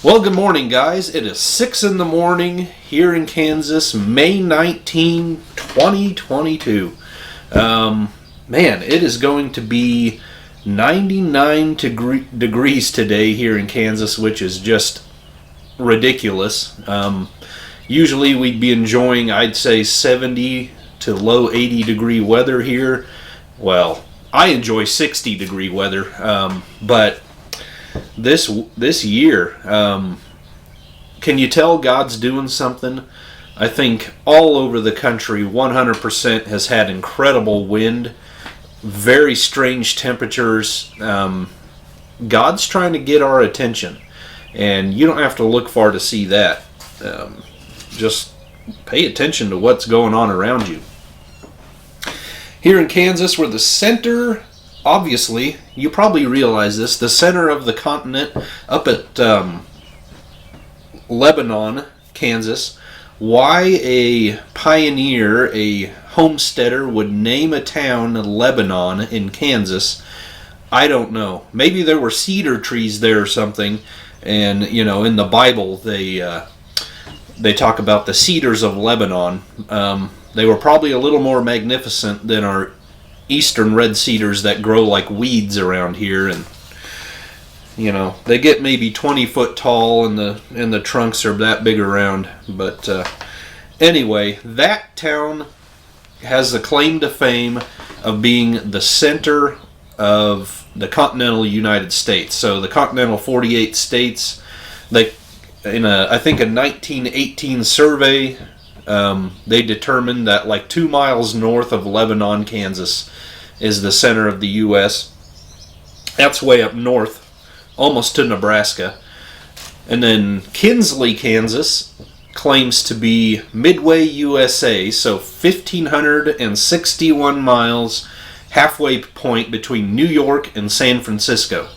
Well, good morning, guys. It is 6 in the morning here in Kansas, May 19, 2022. Man, it is going to be 99 degrees today here in Kansas, which is just ridiculous. Usually we'd be enjoying, I'd say, 70 to low 80 degree weather here. Well, I enjoy 60 degree weather, but this year, can you tell God's doing something? I think all over the country, 100% has had incredible wind, very strange temperatures. God's trying to get our attention, and you don't have to look far to see that. Just pay attention to what's going on around you. Here in Kansas, we're the center. Obviously, you probably realize this, the center of the continent, up at Lebanon, Kansas. Why a pioneer, a homesteader, would name a town Lebanon in Kansas, I don't know. Maybe there were cedar trees there or something, and in the Bible they talk about the cedars of Lebanon. They were probably a little more magnificent than our eastern red cedars that grow like weeds around here, and they get maybe 20 foot tall, and the trunks are that big around. But anyway, that town has the claim to fame of being the center of the continental United States. So the continental 48 states, I think a 1918 survey, they determined that like 2 miles north of Lebanon, Kansas, is the center of the U.S. That's way up north, almost to Nebraska. And then Kinsley, Kansas, claims to be Midway, USA, so 1,561 miles, halfway point between New York and San Francisco.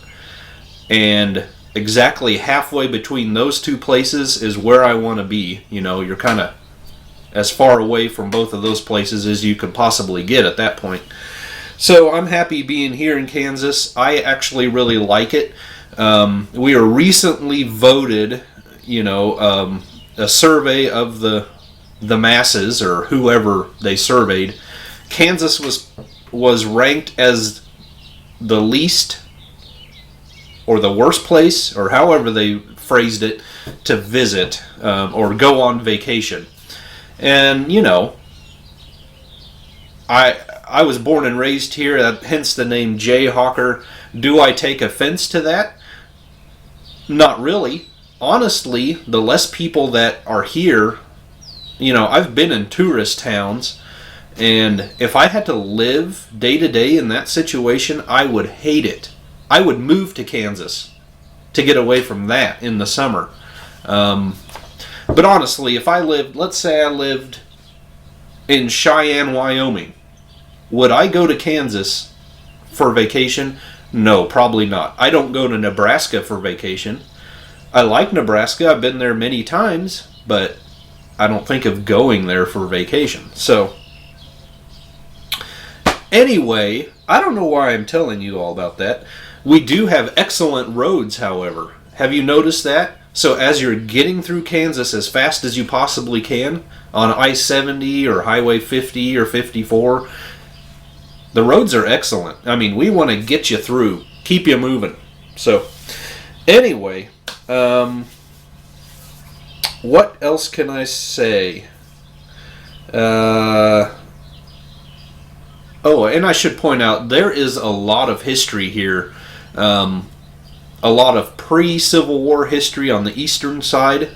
And exactly halfway between those two places is where I want to be. You're kind of as far away from both of those places as you could possibly get at that point. So I'm happy being here in Kansas. I actually really like it. We were recently voted, a survey of the masses, or whoever they surveyed. Kansas was ranked as the least or the worst place, or however they phrased it, to visit or go on vacation. And I was born and raised here, hence the name Jayhawker. Do I take offense to that? Not really. Honestly, the less people that are here, I've been in tourist towns, and if I had to live day to day in that situation, I would hate it. I would move to Kansas to get away from that in the summer. But honestly, if let's say I lived in Cheyenne, Wyoming, would I go to Kansas for vacation? No, probably not. I don't go to Nebraska for vacation. I like Nebraska. I've been there many times, but I don't think of going there for vacation. So, anyway, I don't know why I'm telling you all about that. We do have excellent roads, however. Have you noticed that? So as you're getting through Kansas as fast as you possibly can on I-70 or Highway 50 or 54, the roads are excellent. I mean, we want to get you through, keep you moving. So, anyway, what else can I say? Oh, and I should point out, there is a lot of history here. A lot of pre-Civil War history on the eastern side.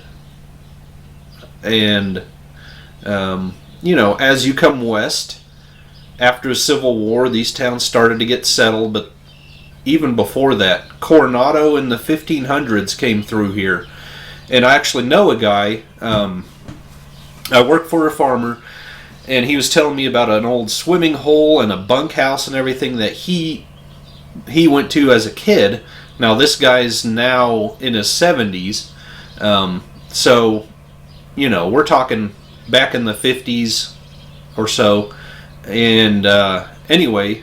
And, as you come west, after the Civil War, these towns started to get settled, but even before that, Coronado in the 1500s came through here. And I actually know a guy, I work for a farmer, and he was telling me about an old swimming hole and a bunkhouse and everything that he went to as a kid. Now, this guy's now in his 70s, so, we're talking back in the 50s or so. And anyway,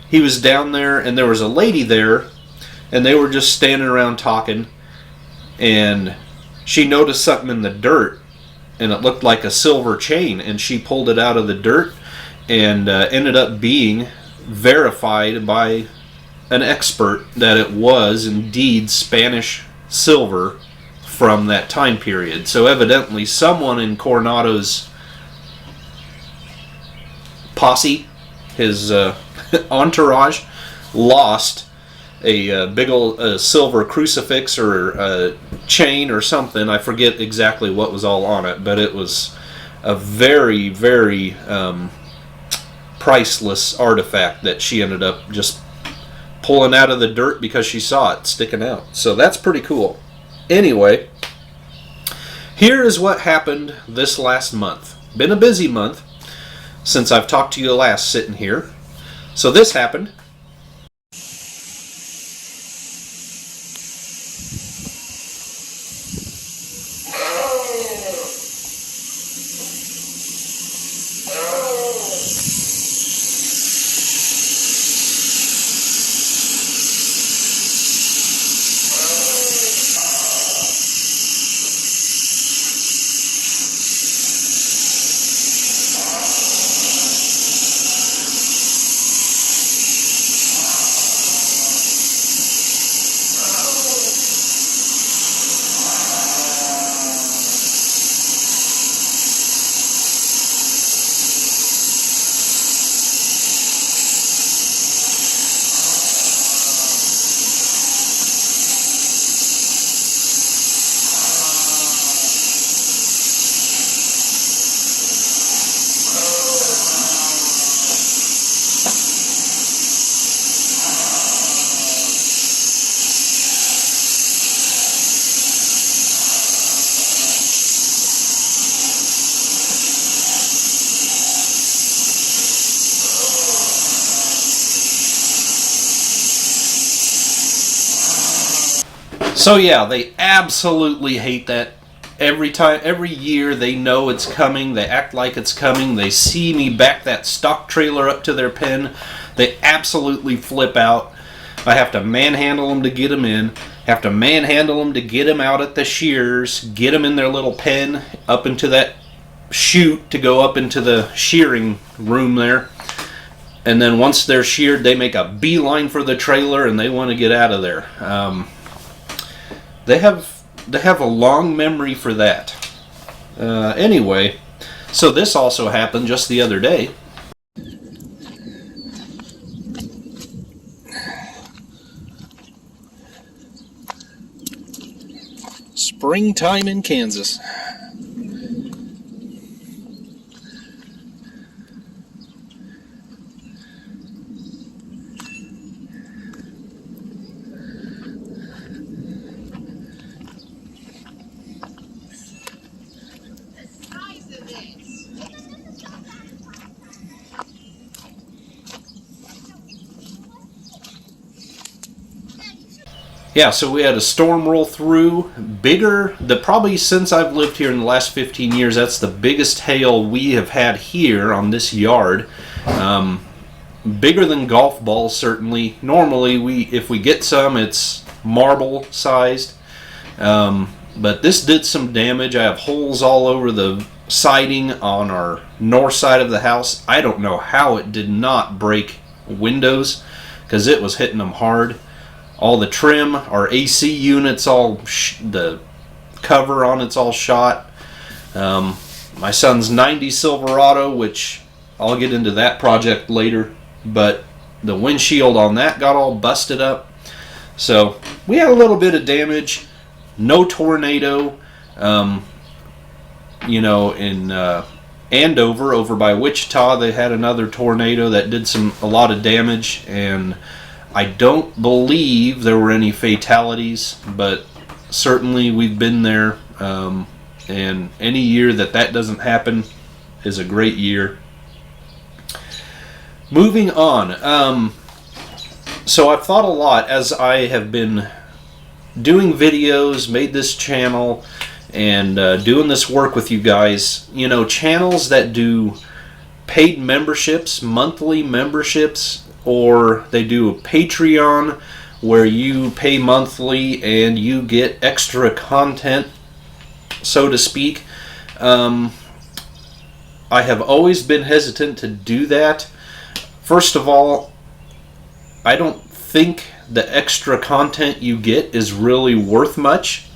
he was down there, and there was a lady there, and they were just standing around talking. and she noticed something in the dirt, and it looked like a silver chain, and she pulled it out of the dirt, and ended up being verified by an expert that it was indeed Spanish silver from that time period. So evidently someone in Coronado's posse, his entourage, lost a big old silver crucifix or a chain or something. I forget exactly what was all on it, but it was a very, very priceless artifact that she ended up just pulling out of the dirt because she saw it sticking out. So that's pretty cool. Anyway, here is what happened this last month. Been a busy month since I've talked to you last sitting here. So this happened. So yeah, they absolutely hate that. Every year they know it's coming, they act like it's coming, they see me back that stock trailer up to their pen, they absolutely flip out. I have to manhandle them to get them in, have to manhandle them to get them out at the shears, get them in their little pen, up into that chute to go up into the shearing room there. And then once they're sheared, they make a beeline for the trailer and they want to get out of there. They have a long memory for that. Anyway, so this also happened just the other day. Springtime in Kansas. Yeah, so we had a storm roll through, bigger, probably since I've lived here in the last 15 years, that's the biggest hail we have had here on this yard. Bigger than golf balls, certainly. Normally, if we get some, it's marble sized. But this did some damage. I have holes all over the siding on our north side of the house. I don't know how it did not break windows, because it was hitting them hard. All the trim, our AC units, all the cover on it's all shot. My son's 90 Silverado, which I'll get into that project later, but the windshield on that got all busted up. So we had a little bit of damage. No tornado. In Andover, over by Wichita, they had another tornado that did a lot of damage, and I don't believe there were any fatalities, but certainly we've been there, and any year that doesn't happen is a great year. Moving on, so I've thought a lot as I have been doing videos, made this channel, and doing this work with you guys. You know, channels that do paid memberships, monthly memberships, or they do a Patreon where you pay monthly and you get extra content, so to speak. I have always been hesitant to do that. First of all, I don't think the extra content you get is really worth much.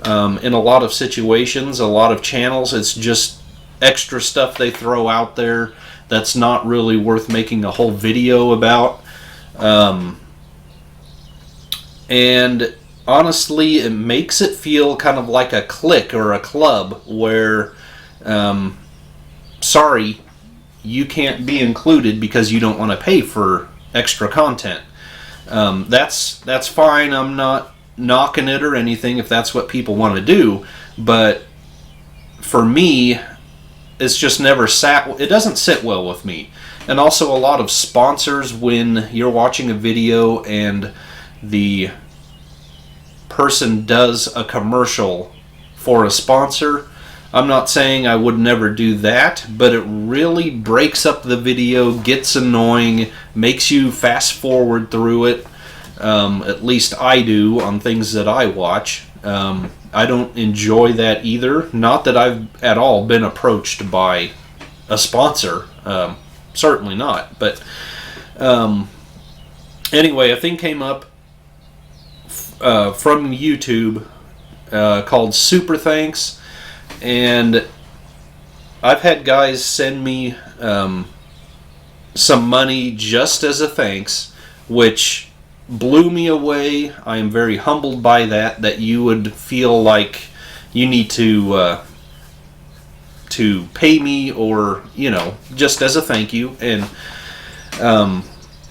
In a lot of situations, a lot of channels, it's just extra stuff they throw out there that's not really worth making a whole video about. And honestly, it makes it feel kind of like a clique or a club where, sorry, you can't be included because you don't want to pay for extra content. That's fine. I'm not knocking it or anything if that's what people want to do, but for me, it's just never it doesn't sit well with me. And also a lot of sponsors, when you're watching a video and the person does a commercial for a sponsor, I'm not saying I would never do that, but it really breaks up the video, gets annoying, makes you fast forward through it. At least I do on things that I watch. I don't enjoy that either. Not that I've at all been approached by a sponsor. Certainly not. But anyway, a thing came up from YouTube called Super Thanks. And I've had guys send me some money just as a thanks, which blew me away. I am very humbled by that you would feel like you need to pay me, or, you know, just as a thank you. And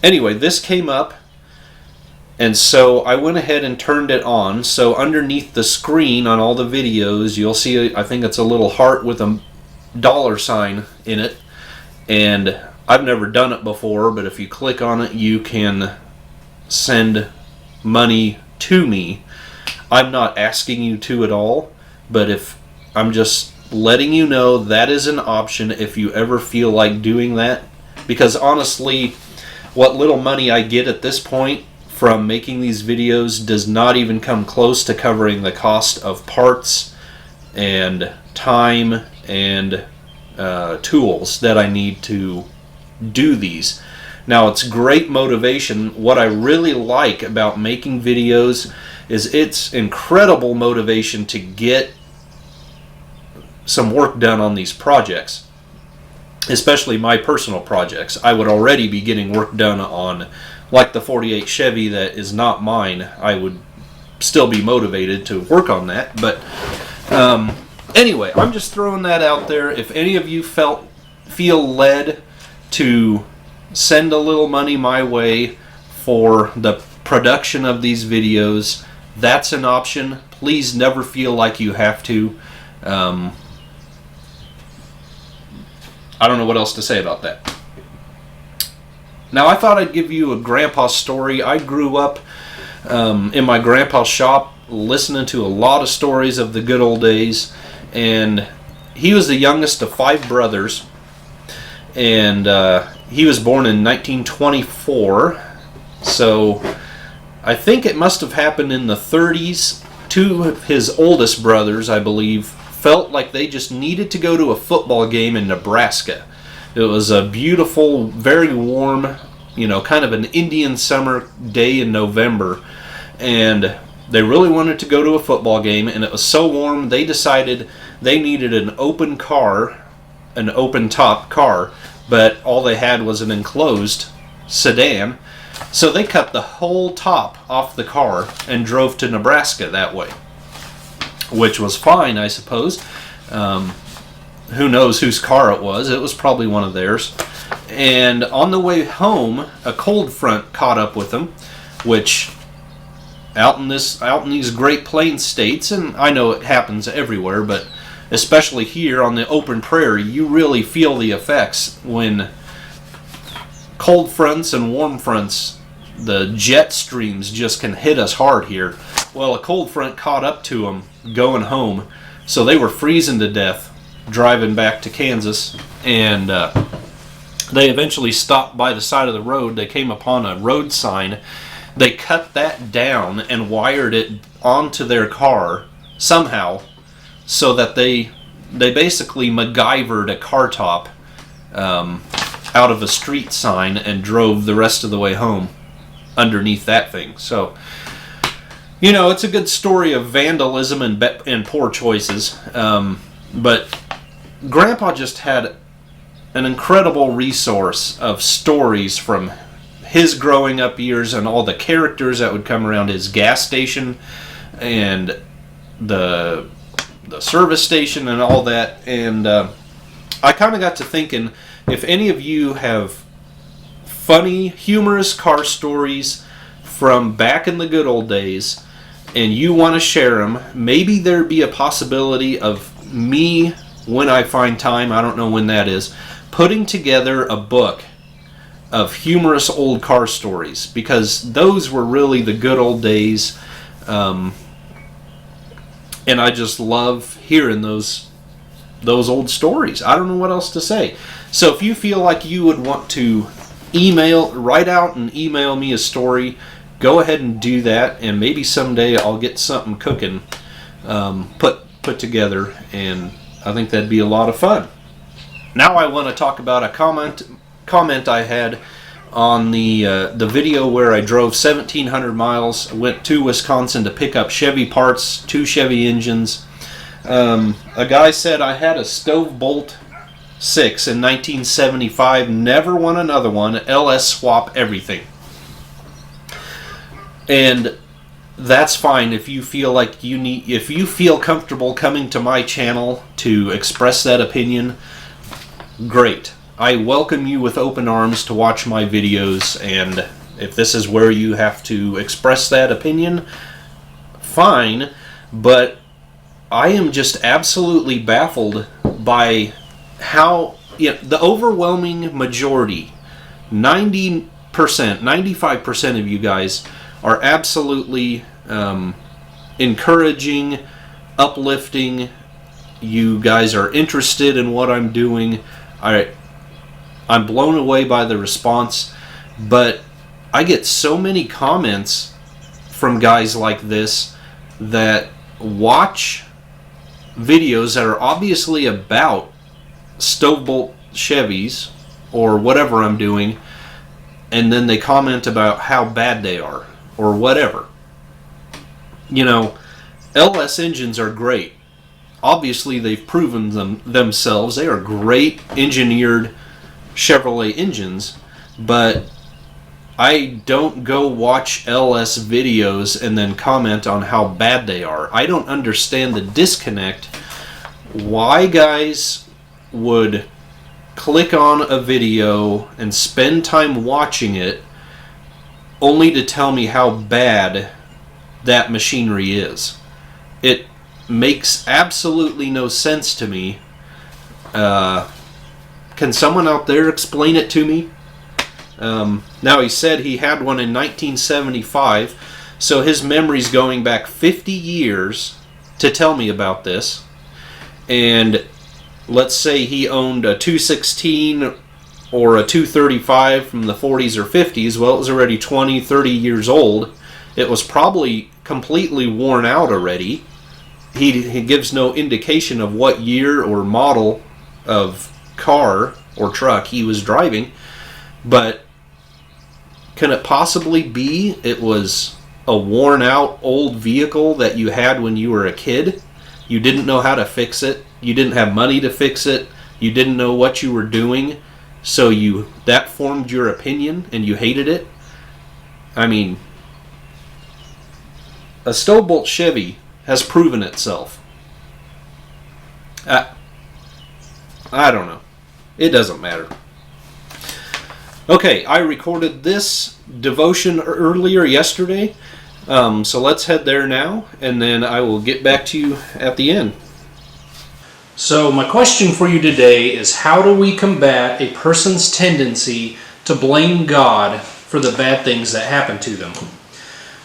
anyway, this came up, and so I went ahead and turned it on. So underneath the screen on all the videos, you'll see, I think it's a little heart with a $sign in it. And I've never done it before, but if you click on it, you can send money to me. I'm not asking you to at all, but if I'm just letting you know that is an option if you ever feel like doing that. Because honestly, what little money I get at this point from making these videos does not even come close to covering the cost of parts and time and tools that I need to do these. Now, it's great motivation. What I really like about making videos is it's incredible motivation to get some work done on these projects, especially my personal projects. I would already be getting work done on, like the 48 Chevy that is not mine. I would still be motivated to work on that. But anyway, I'm just throwing that out there. If any of you feel led to send a little money my way for the production of these videos, that's an option. Please never feel like you have to. I don't know what else to say about that. Now, I thought I'd give you a grandpa story. I grew up in my grandpa's shop listening to a lot of stories of the good old days, and he was the youngest of 5 brothers, and he was born in 1924, so I think it must have happened in the 30s. 2 of his oldest brothers, I believe, felt like they just needed to go to a football game in Nebraska. It was a beautiful, very warm, kind of an Indian summer day in November, and they really wanted to go to a football game, and it was so warm they decided they needed an open top car, but all they had was an enclosed sedan. So they cut the whole top off the car and drove to Nebraska that way, which was fine, I suppose. Who knows whose car it was? It was probably one of theirs. And on the way home, a cold front caught up with them, which out in these Great Plains states, and I know it happens everywhere, but especially here on the open prairie, you really feel the effects when cold fronts and warm fronts, the jet streams just can hit us hard here. Well, a cold front caught up to them going home, so they were freezing to death driving back to Kansas, and they eventually stopped by the side of the road. They came upon a road sign, They cut that down and wired it onto their car somehow, so that they basically MacGyvered a car top out of a street sign and drove the rest of the way home underneath that thing. So, you know, it's a good story of vandalism and poor choices. But Grandpa just had an incredible resource of stories from his growing up years and all the characters that would come around his gas station and the service station and all that. And I kind of got to thinking, if any of you have funny, humorous car stories from back in the good old days and you want to share them, maybe there'd be a possibility of me, when I find time, I don't know when that is, putting together a book of humorous old car stories, because those were really the good old days. And I just love hearing those old stories. I don't know what else to say. So if you feel like you would want to write out and email me a story, go ahead and do that, and maybe someday I'll get something cooking, put together, and I think that'd be a lot of fun. Now I want to talk about a comment I had on the video where I drove 1,700 miles, went to Wisconsin to pick up Chevy parts, 2 Chevy engines. A guy said I had a Stove-Bolt 6 in 1975, never won another one, LS swap everything. And that's fine if you feel like if you feel comfortable coming to my channel to express that opinion, great. I welcome you with open arms to watch my videos, and if this is where you have to express that opinion, fine, but I am just absolutely baffled by how the overwhelming majority, 90%, 95% of you guys are absolutely encouraging, uplifting. You guys are interested in what I'm doing. I'm blown away by the response, but I get so many comments from guys like this that watch videos that are obviously about Stove-Bolt Chevys or whatever I'm doing, and then they comment about how bad they are or whatever. You know, LS engines are great. Obviously, they've proven themselves. They are great engineered Chevrolet engines, but I don't go watch LS videos and then comment on how bad they are. I don't understand the disconnect. Why guys would click on a video and spend time watching it only to tell me how bad that machinery is. It makes absolutely no sense to me. Can someone out there explain it to me? Now, he said he had one in 1975, so his memory's going back 50 years to tell me about this. And let's say he owned a 216 or a 235 from the 40s or 50s. Well, it was already 20, 30 years old. It was probably completely worn out already. He gives no indication of what year or model of car or truck he was driving, but can it possibly be it was a worn out old vehicle that you had when you were a kid? You didn't know how to fix it, you didn't have money to fix it, you didn't know what you were doing, so that formed your opinion and you hated it? I mean, a Stove-Bolt Chevy has proven itself. I don't know. It doesn't matter. Okay, I recorded this devotion earlier yesterday, so let's head there now, and then I will get back to you at the end. So my question for you today is, how do we combat a person's tendency to blame God for the bad things that happen to them?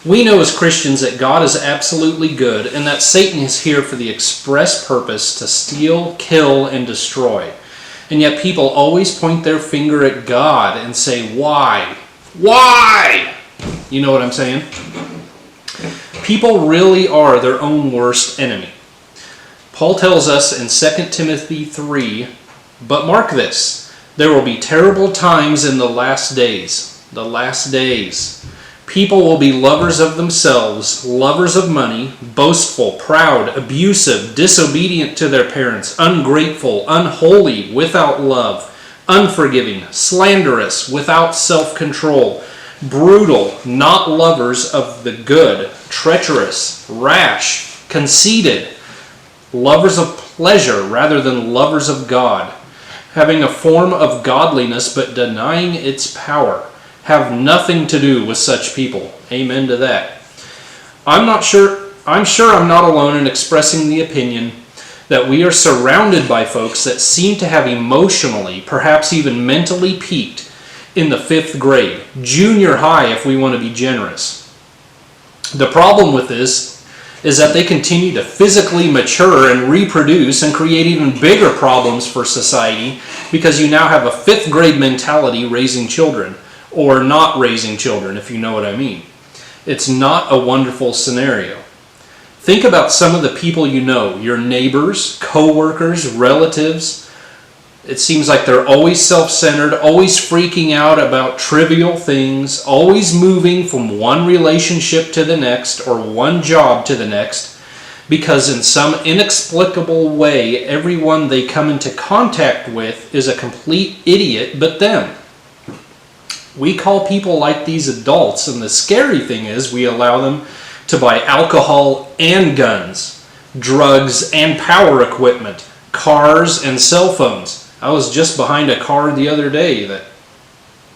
We know as Christians that God is absolutely good and that Satan is here for the express purpose to steal, kill, and destroy. And yet people always point their finger at God and say, why? Why? You know what I'm saying? People really are their own worst enemy. Paul tells us in 2 Timothy 3, but mark this, there will be terrible times in the last days. The last days. People will be lovers of themselves, lovers of money, boastful, proud, abusive, disobedient to their parents, ungrateful, unholy, without love, unforgiving, slanderous, without self-control, brutal, not lovers of the good, treacherous, rash, conceited, lovers of pleasure rather than lovers of God, having a form of godliness but denying its power. Have nothing to do with such people. Amen to that. I'm sure I'm not alone in expressing the opinion that we are surrounded by folks that seem to have emotionally, perhaps even mentally peaked in the 5th grade, junior high if we want to be generous. The problem with this is that they continue to physically mature and reproduce and create even bigger problems for society because you now have a 5th grade mentality raising children, or not raising children, if you know what I mean. It's not a wonderful scenario. Think about some of the people you know, your neighbors, co-workers, relatives. It seems like they're always self-centered, always freaking out about trivial things, always moving from one relationship to the next or one job to the next, because in some inexplicable way, everyone they come into contact with is a complete idiot but them. We call people like these adults, and the scary thing is we allow them to buy alcohol and guns, drugs and power equipment, cars and cell phones. I was just behind a car the other day that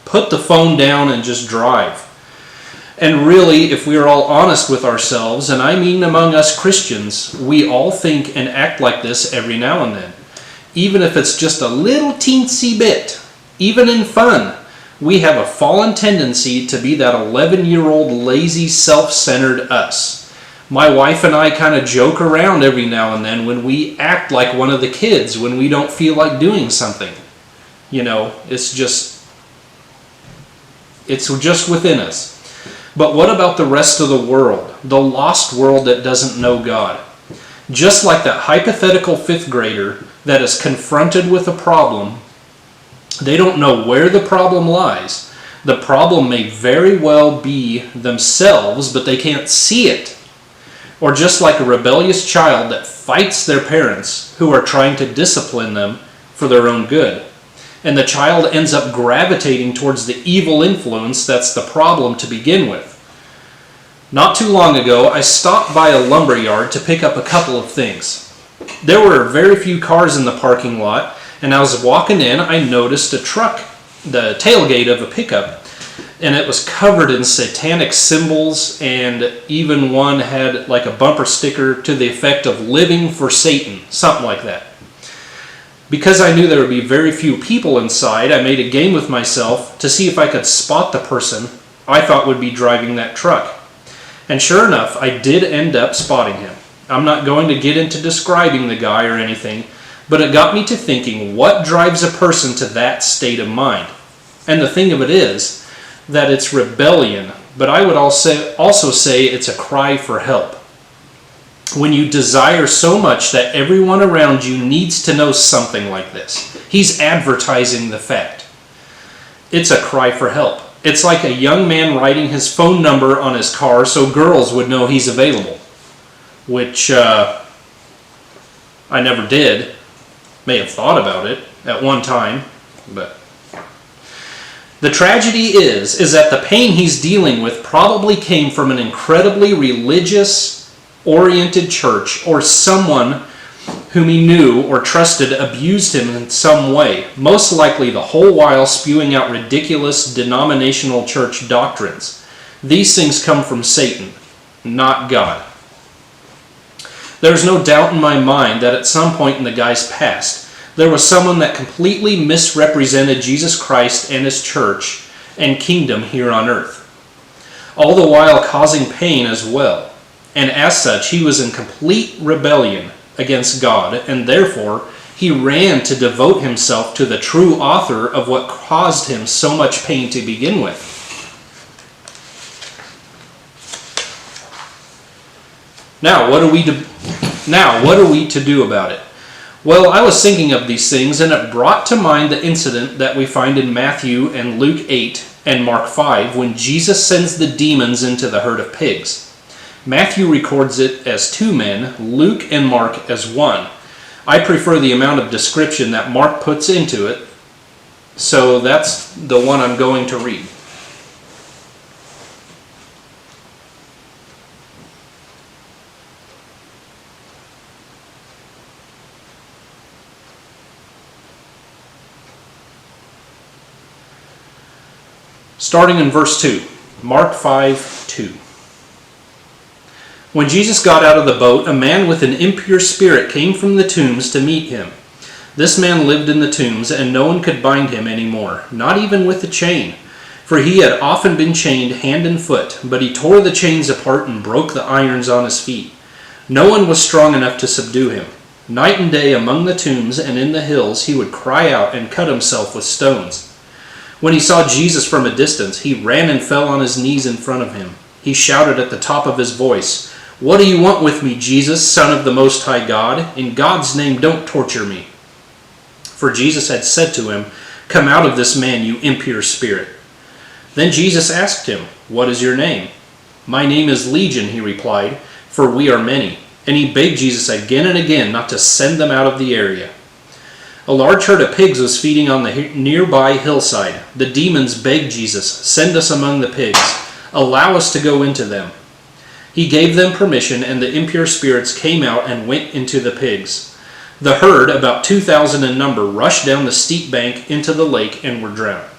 put the phone down and just drive. And really, if we are all honest with ourselves, and I mean among us Christians, we all think and act like this every now and then. Even if it's just a little teensy bit, even in fun. We have a fallen tendency to be that 11-year-old lazy, self-centered us. My wife and I kind of joke around every now and then when we act like one of the kids when we don't feel like doing something. You know, it's just within us. But what about the rest of the world? The lost world that doesn't know God? Just like that hypothetical 5th grader that is confronted with a problem, they don't know where the problem lies. The problem may very well be themselves, but they can't see it. Or just like a rebellious child that fights their parents who are trying to discipline them for their own good. And the child ends up gravitating towards the evil influence that's the problem to begin with. Not too long ago, I stopped by a lumber yard to pick up a couple of things. There were very few cars in the parking lot, and I was walking in, I noticed a truck, the tailgate of a pickup, and it was covered in satanic symbols, and even one had like a bumper sticker to the effect of "living for Satan," something like that. Because I knew there would be very few people inside, I made a game with myself to see if I could spot the person I thought would be driving that truck. And sure enough, I did end up spotting him. I'm not going to get into describing the guy or anything, but it got me to thinking, what drives a person to that state of mind? And the thing of it is that it's rebellion, but I would also say it's a cry for help. When you desire so much that everyone around you needs to know something like this, he's advertising the fact. It's a cry for help. It's like a young man writing his phone number on his car so girls would know he's available, which I never did. May have thought about it at one time, but the tragedy is that the pain he's dealing with probably came from an incredibly religious-oriented church, or someone whom he knew or trusted abused him in some way, most likely the whole while spewing out ridiculous denominational church doctrines. These things come from Satan, not God. There's no doubt in my mind that at some point in the guy's past, there was someone that completely misrepresented Jesus Christ and his church and kingdom here on earth, all the while causing pain as well. And as such, he was in complete rebellion against God, and therefore he ran to devote himself to the true author of what caused him so much pain to begin with. Now, what are we to do about it? Well, I was thinking of these things, and it brought to mind the incident that we find in Matthew and Luke 8 and Mark 5 when Jesus sends the demons into the herd of pigs. Matthew records it as 2 men, Luke and Mark as 1. I prefer the amount of description that Mark puts into it, so that's the one I'm going to read. Starting in verse 2, Mark 5:2. When Jesus got out of the boat, a man with an impure spirit came from the tombs to meet him. This man lived in the tombs, and no one could bind him any more, not even with a chain, for he had often been chained hand and foot, but he tore the chains apart and broke the irons on his feet. No one was strong enough to subdue him. Night and day among the tombs and in the hills he would cry out and cut himself with stones. When he saw Jesus from a distance, he ran and fell on his knees in front of him. He shouted at the top of his voice, "What do you want with me, Jesus, Son of the Most High God? In God's name, don't torture me." For Jesus had said to him, "Come out of this man, you impure spirit." Then Jesus asked him, "What is your name?" "My name is Legion," he replied, "for we are many." And he begged Jesus again and again not to send them out of the area. A large herd of pigs was feeding on the nearby hillside. The demons begged Jesus, "Send us among the pigs. Allow us to go into them." He gave them permission, and the impure spirits came out and went into the pigs. The herd, about 2,000 in number, rushed down the steep bank into the lake and were drowned.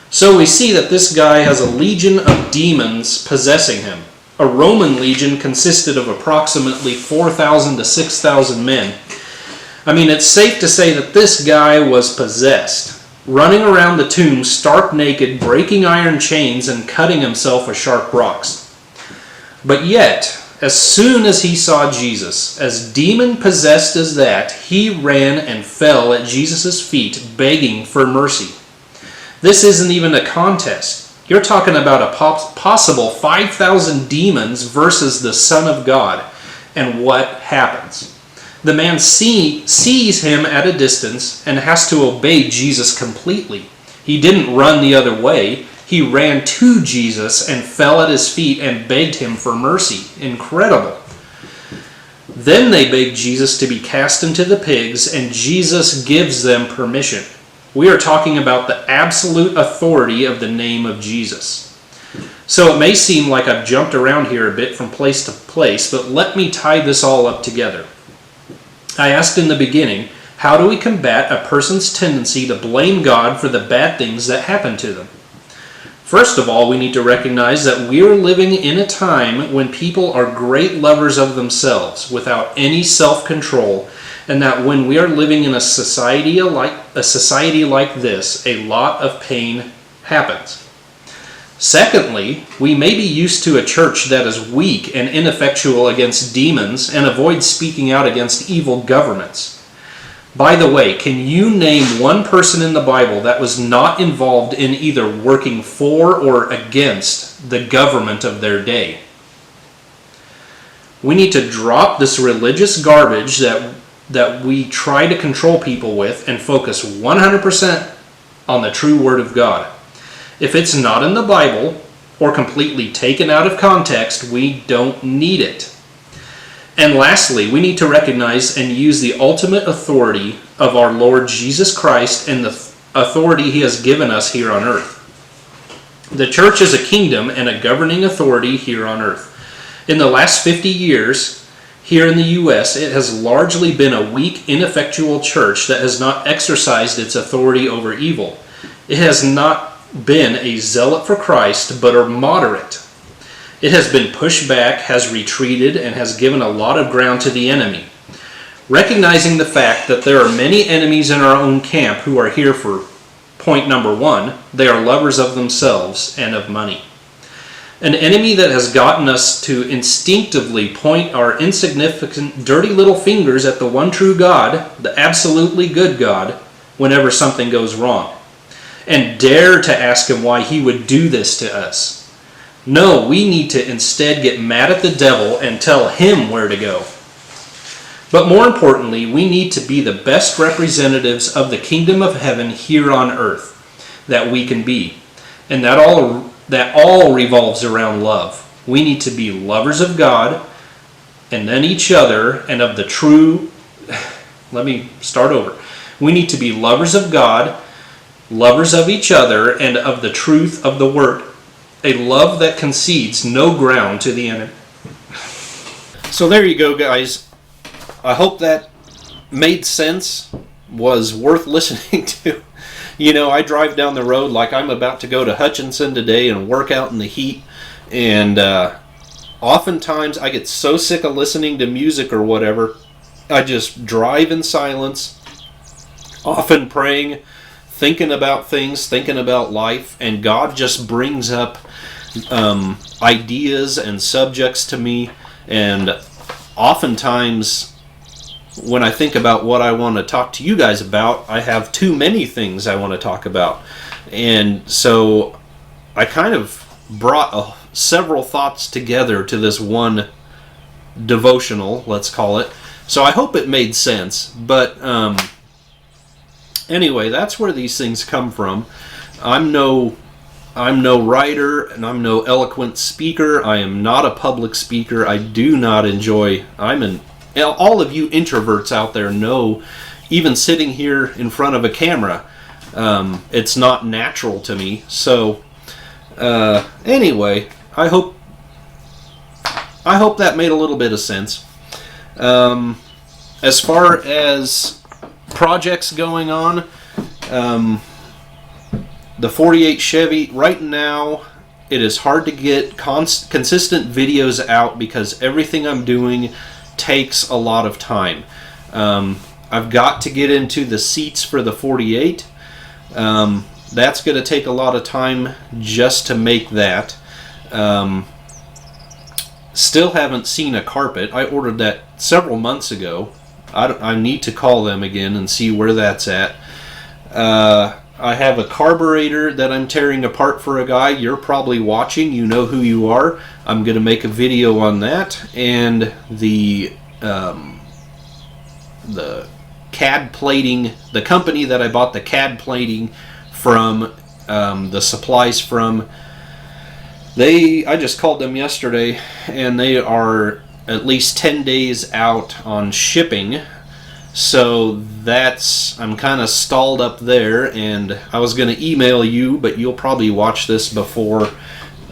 So we see that this guy has a legion of demons possessing him. A Roman legion consisted of approximately 4,000 to 6,000 men. I mean, it's safe to say that this guy was possessed, running around the tomb stark naked, breaking iron chains and cutting himself with sharp rocks. But yet, as soon as he saw Jesus, as demon-possessed as that, he ran and fell at Jesus' feet, begging for mercy. This isn't even a contest. You're talking about a possible 5,000 demons versus the Son of God. And what happens? The man sees him at a distance and has to obey Jesus completely. He didn't run the other way. He ran to Jesus and fell at his feet and begged him for mercy. Incredible. Then they begged Jesus to be cast into the pigs, and Jesus gives them permission. We are talking about the absolute authority of the name of Jesus. So it may seem like I've jumped around here a bit from place to place, but let me tie this all up together. I asked in the beginning, how do we combat a person's tendency to blame God for the bad things that happen to them? First of all, we need to recognize that we are living in a time when people are great lovers of themselves without any self-control, and that when we are living in a society like this, a lot of pain happens. Secondly, we may be used to a church that is weak and ineffectual against demons and avoids speaking out against evil governments. By the way, can you name one person in the Bible that was not involved in either working for or against the government of their day? We need to drop this religious garbage that we try to control people with and focus 100% on the true Word of God. If it's not in the Bible or completely taken out of context, we don't need it. And lastly, we need to recognize and use the ultimate authority of our Lord Jesus Christ and the authority He has given us here on earth. The church is a kingdom and a governing authority here on earth. In the last 50 years, here in the U.S., it has largely been a weak, ineffectual church that has not exercised its authority over evil. It has not been a zealot for Christ, but a moderate. It has been pushed back, has retreated, and has given a lot of ground to the enemy. Recognizing the fact that there are many enemies in our own camp who are here for point number one, they are lovers of themselves and of money. An enemy that has gotten us to instinctively point our insignificant, dirty little fingers at the one true God, the absolutely good God, whenever something goes wrong, and dare to ask Him why He would do this to us. No, we need to instead get mad at the devil and tell him where to go. But more importantly, we need to be the best representatives of the kingdom of heaven here on earth that we can be. And that all revolves around love. We need to be lovers of God and then each other and of the true... Let me start over. We need to be lovers of God, lovers of each other, and of the truth of the word. A love that concedes no ground to the enemy. So there you go, guys. I hope that made sense, was worth listening to. You know, I drive down the road like I'm about to go to Hutchinson today and work out in the heat. And oftentimes I get so sick of listening to music or whatever, I just drive in silence, often praying, thinking about things, thinking about life, and God just brings up ideas and subjects to me. And oftentimes when I think about what I want to talk to you guys about, I have too many things I want to talk about. And so I kind of brought several thoughts together to this one devotional, let's call it. So I hope it made sense. But anyway, that's where these things come from. I'm no writer, and I'm no eloquent speaker. I am not a public speaker. I do not enjoy... all of you introverts out there know, even sitting here in front of a camera, it's not natural to me. So anyway, I hope that made a little bit of sense. As far as projects going on, the 48 Chevy, right now it is hard to get consistent videos out because everything I'm doing takes a lot of time. I've got to get into the seats for the 48. That's going to take a lot of time just to make that. Still haven't seen a carpet. I ordered that several months ago. I need to call them again and see where that's at. I have a carburetor that I'm tearing apart for a guy. You're probably watching. You know who you are. I'm going to make a video on that. And the CAD plating, the company that I bought the CAD plating from, the supplies from, I just called them yesterday, and they are at least 10 days out on shipping. So I'm kind of stalled up there, and I was going to email you, but you'll probably watch this before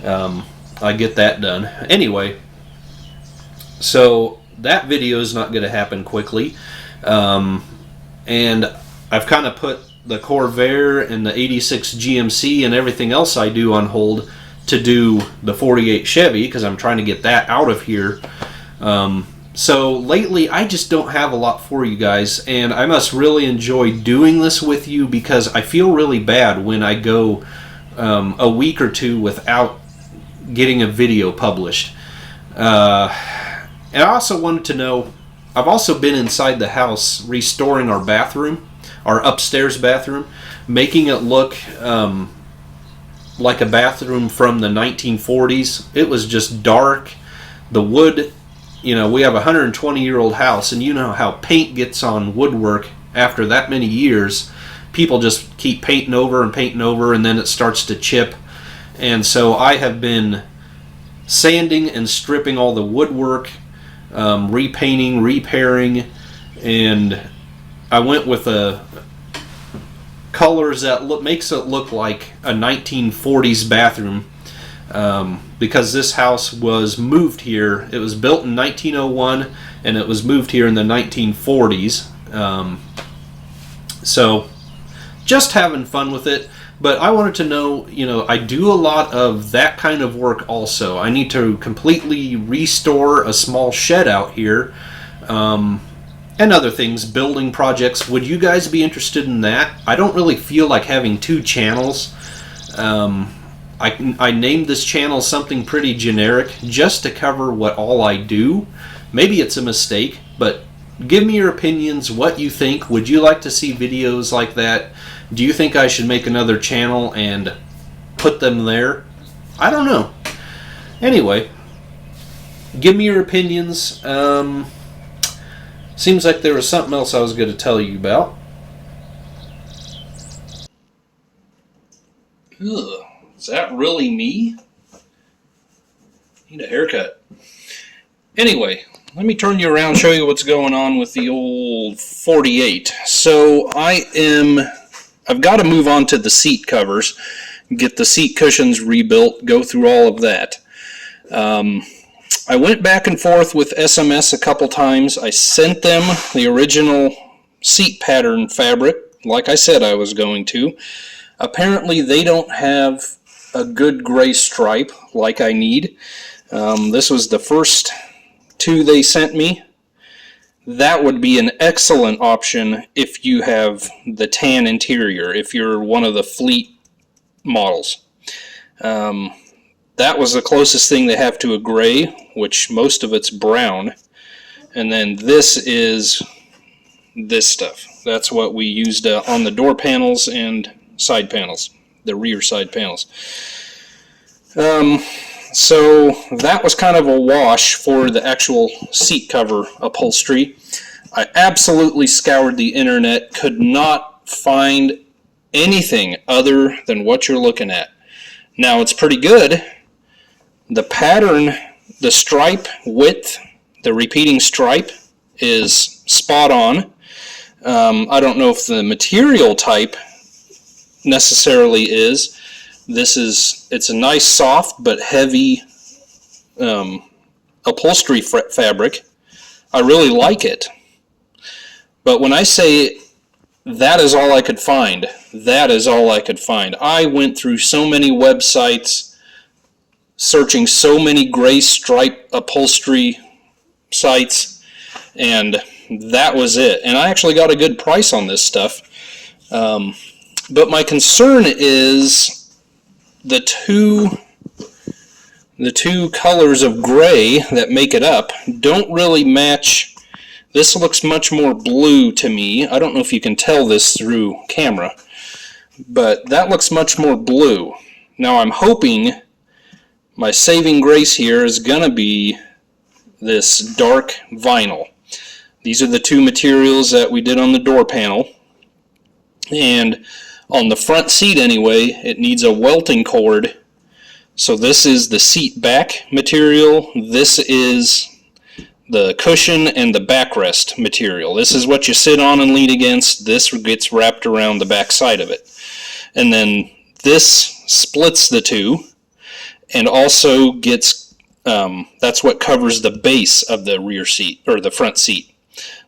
I get that done. Anyway, so that video is not going to happen quickly. And I've kind of put the Corvair and the 86 GMC and everything else I do on hold to do the 48 Chevy, because I'm trying to get that out of here. So lately I just don't have a lot for you guys, and I must really enjoy doing this with you because I feel really bad when I go a week or two without getting a video published. And I also wanted to know, I've also been inside the house restoring our bathroom, our upstairs bathroom, making it look like a bathroom from the 1940s. It was just dark. The wood, we have a 120-year-old house, and you know how paint gets on woodwork after that many years. People just keep painting over, and then it starts to chip. And so I have been sanding and stripping all the woodwork, repainting, repairing, and I went with colors that makes it look like a 1940s bathroom, because this house was moved here. It was built in 1901, and it was moved here in the 1940s. So just having fun with it. But I wanted to know, I do a lot of that kind of work also. I need to completely restore a small shed out here, and other things, building projects. Would you guys be interested in that? I don't really feel like having two channels. I named this channel something pretty generic just to cover what all I do. Maybe it's a mistake, but give me your opinions, what you think. Would you like to see videos like that? Do you think I should make another channel and put them there? I don't know. Anyway, give me your opinions. Seems like there was something else I was going to tell you about. Ugh, is that really me? Need a haircut. Anyway, let me turn you around and show you what's going on with the old 48. So I've got to move on to the seat covers, get the seat cushions rebuilt, go through all of that. I went back and forth with SMS a couple times. I sent them the original seat pattern fabric, like I said I was going to. Apparently they don't have a good gray stripe like I need. This was the first two they sent me. That would be an excellent option if you have the tan interior, if you're one of the fleet models. That was the closest thing they have to a gray, which most of it's brown. And then this is this stuff. That's what we used on the door panels and side panels, the rear side panels. So that was kind of a wash for the actual seat cover upholstery. I absolutely scoured the internet, could not find anything other than what you're looking at. Now it's pretty good. The pattern, the stripe width, the repeating stripe is spot on. I don't know if the material type necessarily is. It's a nice soft but heavy upholstery fabric. I really like it. But when I say that is all I could find, that is all I could find. I went through so many websites, searching so many gray stripe upholstery sites, and that was it. And I actually got a good price on this stuff. But my concern is the two colors of gray that make it up don't really match. This looks much more blue to me. I don't know if you can tell this through camera, but that looks much more blue. Now I'm hoping my saving grace here is going to be this dark vinyl. These are the two materials that we did on the door panel. And on the front seat anyway, it needs a welting cord. So this is the seat back material. This is the cushion and the backrest material. This is what you sit on and lean against. This gets wrapped around the back side of it. And then this splits the two and also gets, that's what covers the base of the rear seat, or the front seat.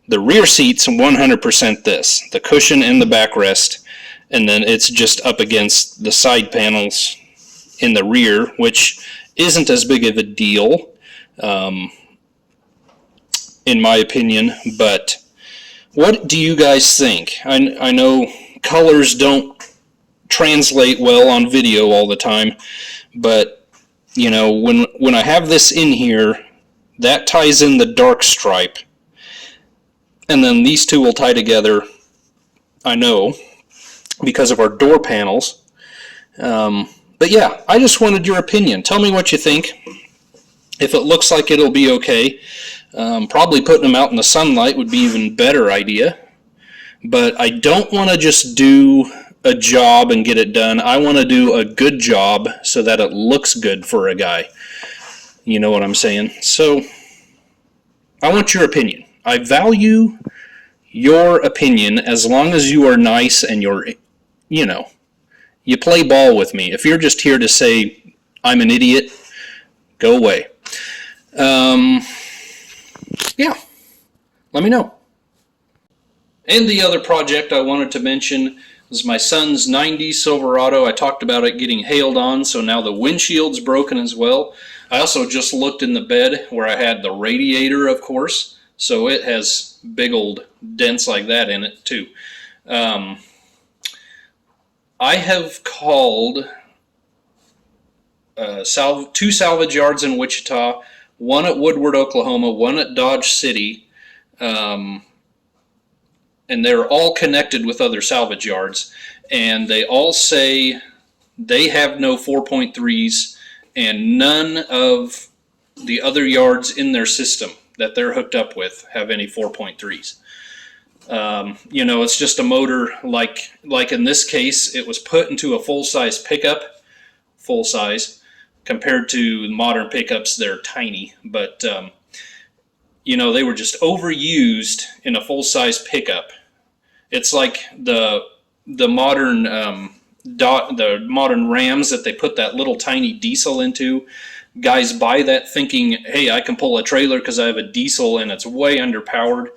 The rear seat's 100% this, the cushion and the backrest, and then it's just up against the side panels in the rear, which isn't as big of a deal, in my opinion. But what do you guys think? I know colors don't translate well on video all the time, but you know, when I have this in here, that ties in the dark stripe, and then these two will tie together, I know, because of our door panels. But yeah, I just wanted your opinion. Tell me what you think. If it looks like it'll be okay, probably putting them out in the sunlight would be even better idea. But I don't want to just do a job and get it done. I want to do a good job so that it looks good for a guy. You know what I'm saying? So I want your opinion. I value your opinion as long as you are nice and you're, you know, you play ball with me. If you're just here to say I'm an idiot, go away. Yeah, let me know. And the other project I wanted to mention was my son's 90 Silverado. I talked about it getting hailed on, so now the windshield's broken as well. I also just looked in the bed where I had the radiator, of course, so it has big old dents like that in it too. I have called two salvage yards in Wichita, one at Woodward, Oklahoma, one at Dodge City, and they're all connected with other salvage yards, and they all say they have no 4.3s and none of the other yards in their system that they're hooked up with have any 4.3s. It's just a motor like in this case, it was put into a full-size pickup, full size, compared to modern pickups, they're tiny, but they were just overused in a full-size pickup. It's like the modern the modern Rams that they put that little tiny diesel into. Guys buy that thinking, hey, I can pull a trailer because I have a diesel and it's way underpowered.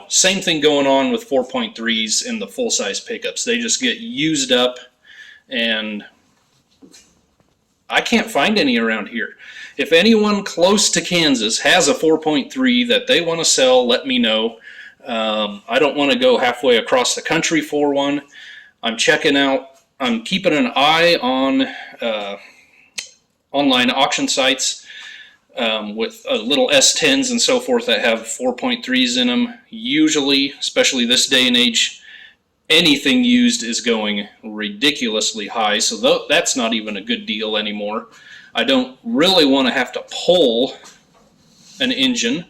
Same thing going on with 4.3s in the full-size pickups. They just get used up, and I can't find any around here. If anyone close to Kansas has a 4.3 that they want to sell, let me know. I don't want to go halfway across the country for one. I'm keeping an eye on online auction sites with little S10s and so forth that have 4.3s in them. Usually, especially this day and age, anything used is going ridiculously high, so that's not even a good deal anymore. I don't really want to have to pull an engine,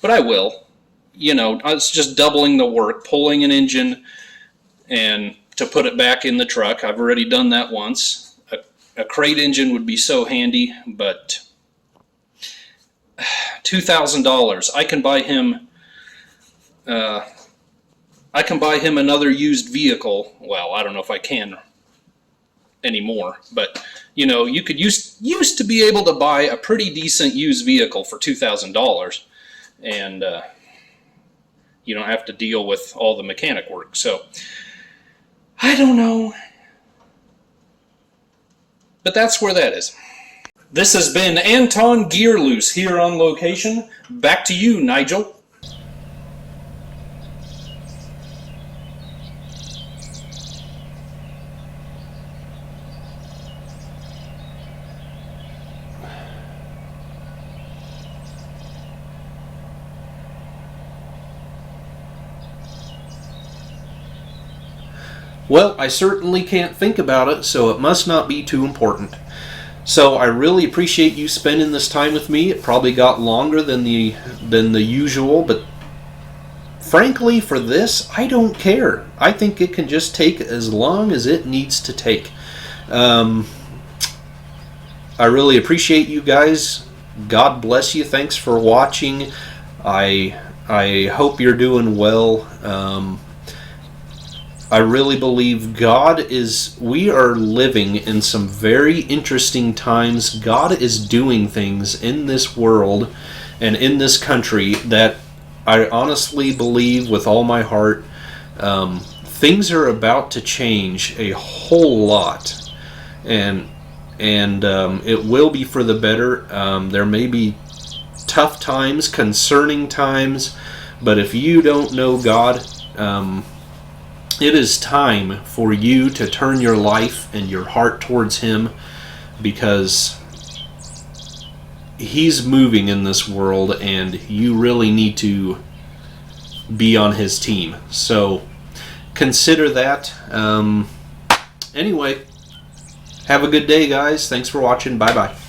but I will. It's just doubling the work, pulling an engine and to put it back in the truck. I've already done that once. A crate engine would be so handy, but $2,000. I can buy him another used vehicle. Well, I don't know if I can anymore, but you could used to be able to buy a pretty decent used vehicle for $2,000, and you don't have to deal with all the mechanic work. So I don't know, but that's where that is. This has been Anton Gearloose here on location. Back to you, Nigel. Well, I certainly can't think about it, so it must not be too important. So I really appreciate you spending this time with me. It probably got longer than the usual, but frankly, for this, I don't care. I think it can just take as long as it needs to take. I really appreciate you guys. God bless you. Thanks for watching. I hope you're doing well. I really believe we are living in some very interesting times. God is doing things in this world and in this country that I honestly believe with all my heart. Things are about to change a whole lot, and it will be for the better. There may be tough times, concerning times, but if you don't know God, it is time for you to turn your life and your heart towards Him, because He's moving in this world and you really need to be on His team. So consider that. Anyway, have a good day, guys. Thanks for watching. Bye-bye.